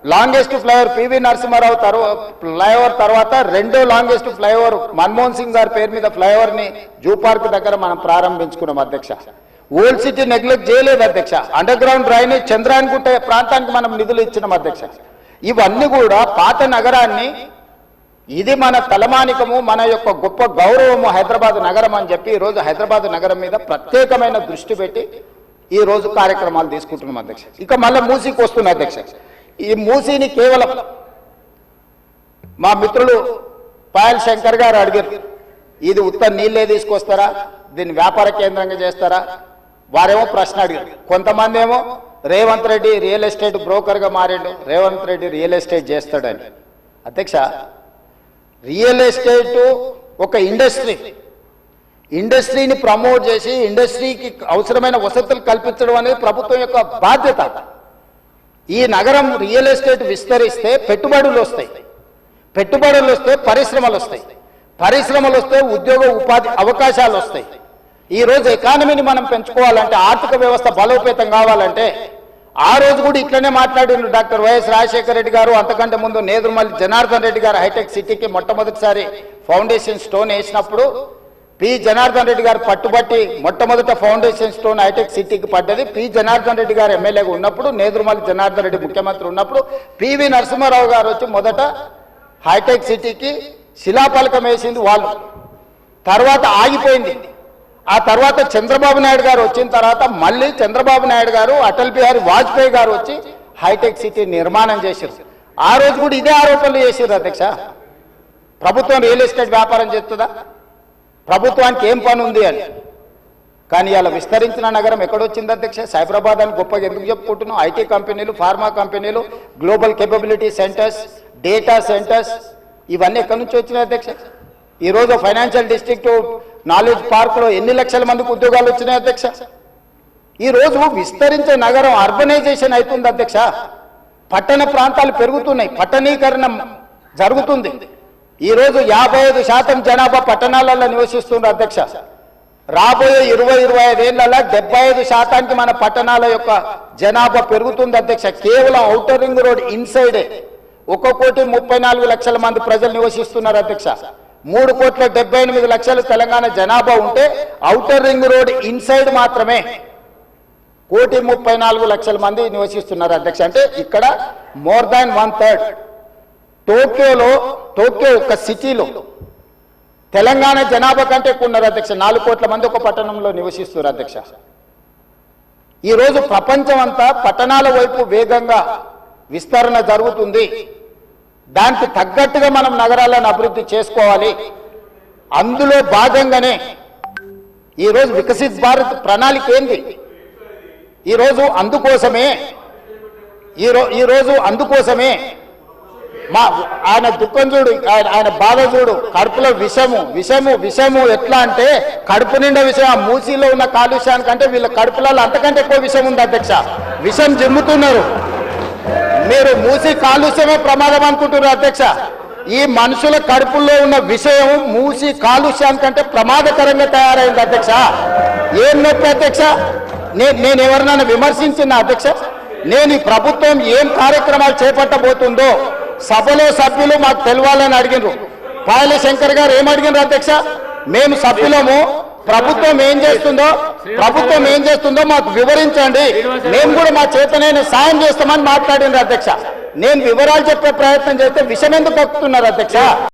Longest flyover P V Narasimha Rao flyover తర్వాత రెండో longest flyover Manmohan Singh గారి పేరు మీద ఫ్లైఓవర్ ని జూ పార్క్ దగ్గర మనం ప్రారంభించుకున్నాం అధ్యక్ష. ఓల్డ్ సిటీ నెగ్లెక్ట్ చేయలేదు అధ్యక్ష. అండర్ గ్రౌండ్ డ్రైనేజ్ చంద్రాయన్గుట్ట ప్రాంతానికి మనం నిధులు ఇచ్చినాం అధ్యక్ష. ఇవన్నీ కూడా పాత నగరాన్ని ఇది మన తలమానికము, మన యొక్క గొప్ప గౌరవము హైదరాబాద్ నగరం అని చెప్పి ఈరోజు హైదరాబాద్ నగరం మీద ప్రత్యేకమైన దృష్టి పెట్టి ఈ రోజు కార్యక్రమాలు తీసుకుంటున్నాం అధ్యక్ష. ఇక మళ్ళీ మూసీకి వస్తున్నా అధ్యక్ష. ఈ మూసీని కేవలం మా మిత్రులు పాయల్ శంకర్ గారు అడిగారు, ఇది ఉత్త నీళ్ళే తీసుకొస్తారా, దీన్ని వ్యాపార కేంద్రంగా చేస్తారా? వారేమో ప్రశ్న అడిగారు. కొంతమంది ఏమో రేవంత్ రెడ్డి రియల్ ఎస్టేట్ బ్రోకర్గా మారిండు, రేవంత్ రెడ్డి రియల్ ఎస్టేట్ చేస్తాడని. అధ్యక్ష, రియల్ ఎస్టేట్ ఒక ఇండస్ట్రీని ప్రమోట్ చేసి ఇండస్ట్రీకి అవసరమైన వసతులు కల్పించడం అనేది ప్రభుత్వం యొక్క బాధ్యత. ఈ నగరం రియల్ ఎస్టేట్ విస్తరిస్తే పెట్టుబడులు వస్తాయి, పెట్టుబడులు వస్తే పరిశ్రమలు వస్తాయి, పరిశ్రమలు వస్తే ఉద్యోగ ఉపాధి అవకాశాలు వస్తాయి. ఈ రోజు ఎకానమీని మనం పెంచుకోవాలంటే, ఆర్థిక వ్యవస్థ బలోపేతం కావాలంటే, ఆ రోజు కూడా ఇట్లనే మాట్లాడిన డాక్టర్ వైఎస్ రాజశేఖర రెడ్డి గారు, అంతకంటే ముందు నేదురుమల్లి జనార్దన్ రెడ్డి గారు హైటెక్ సిటీకి మొట్టమొదటిసారి ఫౌండేషన్ స్టోన్ వేసినప్పుడు పి జనార్దన్ రెడ్డి గారు పట్టుబట్టి మొట్టమొదట ఫౌండేషన్ స్టోన్ హైటెక్ సిటీకి పడ్డది. పి జనార్దన్ రెడ్డి గారు ఎమ్మెల్యేగా ఉన్నప్పుడు, నేదురుమల్లి జనార్దన్ రెడ్డి ముఖ్యమంత్రి ఉన్నప్పుడు పివి నరసింహారావు గారు వచ్చి మొదట హైటెక్ సిటీకి శిలాఫలకం వేసింది వాళ్ళు. తర్వాత ఆగిపోయింది. ఆ తర్వాత చంద్రబాబు నాయుడు గారు వచ్చిన తర్వాత మళ్ళీ చంద్రబాబు నాయుడు గారు, అటల్ బిహారీ వాజ్పేయి గారు వచ్చి హైటెక్ సిటీ నిర్మాణం చేశారు. ఆ రోజు కూడా ఇదే ఆరోపణలు చేశారు అధ్యక్ష. ప్రభుత్వం రియల్ ఎస్టేట్ వ్యాపారం చేస్తుందా, ప్రభుత్వానికి ఏం పని ఉంది అని. కానీ ఇలా విస్తరించిన నగరం ఎక్కడొచ్చింది అధ్యక్ష? సైబరాబాద్ అని గొప్పగా ఎందుకు చెప్పుకుంటున్నాం? ఐటీ కంపెనీలు, ఫార్మా కంపెనీలు, global capability centres, data centres, ఇవన్నీ ఎక్కడి నుంచి వచ్చినాయి అధ్యక్ష? ఈరోజు ఫైనాన్షియల్ డిస్ట్రిక్ట్ నాలెడ్జ్ పార్క్లో ఎన్ని లక్షల మందికి ఉద్యోగాలు వచ్చినాయి అధ్యక్ష? ఈరోజు విస్తరించే నగరం అర్బనైజేషన్ అవుతుంది అధ్యక్ష. పట్టణ ప్రాంతాలు పెరుగుతున్నాయి, పట్టణీకరణ జరుగుతుంది. ఈరోజు 55% జనాభా పట్టణాలలో నివసిస్తున్నారు అధ్యక్ష. రాబోయే 20-25 ఏళ్లలో 75% మన పట్టణాల యొక్క జనాభా పెరుగుతుంది అధ్యక్ష. కేవలం ఔటర్ రింగ్ రోడ్ ఇన్సైడే 1,34,00,000 మంది ప్రజలు నివసిస్తున్నారు అధ్యక్ష. 3,78,00,000 తెలంగాణ జనాభా ఉంటే ఔటర్ రింగ్ రోడ్ ఇన్సైడ్ మాత్రమే 1,34,00,000 మంది నివసిస్తున్నారు అధ్యక్ష. అంటే ఇక్కడ మోర్ దాన్ 1/3. టోక్యో ఒక సిటీలో తెలంగాణ జనాభా కంటే ఎక్కువ ఉన్నారు అధ్యక్ష. 4 కోట్ల మంది ఒక పట్టణంలో నివసిస్తున్నారు అధ్యక్ష. ఈరోజు ప్రపంచం అంతా పట్టణాల వైపు వేగంగా విస్తరణ జరుగుతుంది. దానికి తగ్గట్టుగా మనం నగరాలను అభివృద్ధి చేసుకోవాలి. అందులో భాగంగానే ఈరోజు వికసిత్ భారత్ ప్రణాళిక ఏంది? ఈరోజు అందుకోసమే మా ఆయన దుఃఖం చూడు, ఆయన బాధ చూడు, కడుపులో విషము ఎట్లా అంటే కడుపు నిండా విషయం. ఆ మూసీలో ఉన్న కాలుష్యానికంటే వీళ్ళ కడుపులలో అంతకంటే ఎక్కువ విషయం ఉంది అధ్యక్ష. విషం జిమ్ముతున్నారు. మీరు మూసీ కాలుష్యమే ప్రమాదం అనుకుంటున్నారు అధ్యక్ష. ఈ మనుషుల కడుపుల్లో ఉన్న విషయం మూసీ కాలుష్యానికంటే ప్రమాదకరంగా తయారైంది అధ్యక్ష. ఏం నొప్పి అధ్యక్ష? నేను ఎవరినైనా విమర్శించిన అధ్యక్ష? నేను ఈ ప్రభుత్వం ఏం కార్యక్రమాలు చేపట్టబోతుందో సభలో సభ్యులు మాకు తెలవాలని అడిగినారు. పాయల శంకర్ గారు ఏం అడిగినారు అధ్యక్ష? మేము సభ్యులము, ప్రభుత్వం ఏం చేస్తుందో మాకు వివరించండి, మేము కూడా మా చేతనైన సాయం చేస్తామని మాట్లాడినారు అధ్యక్ష. నేను వివరాలు చెప్పే ప్రయత్నం చేస్తే విషయం ఎందుకు కక్కుతున్నారు అధ్యక్ష?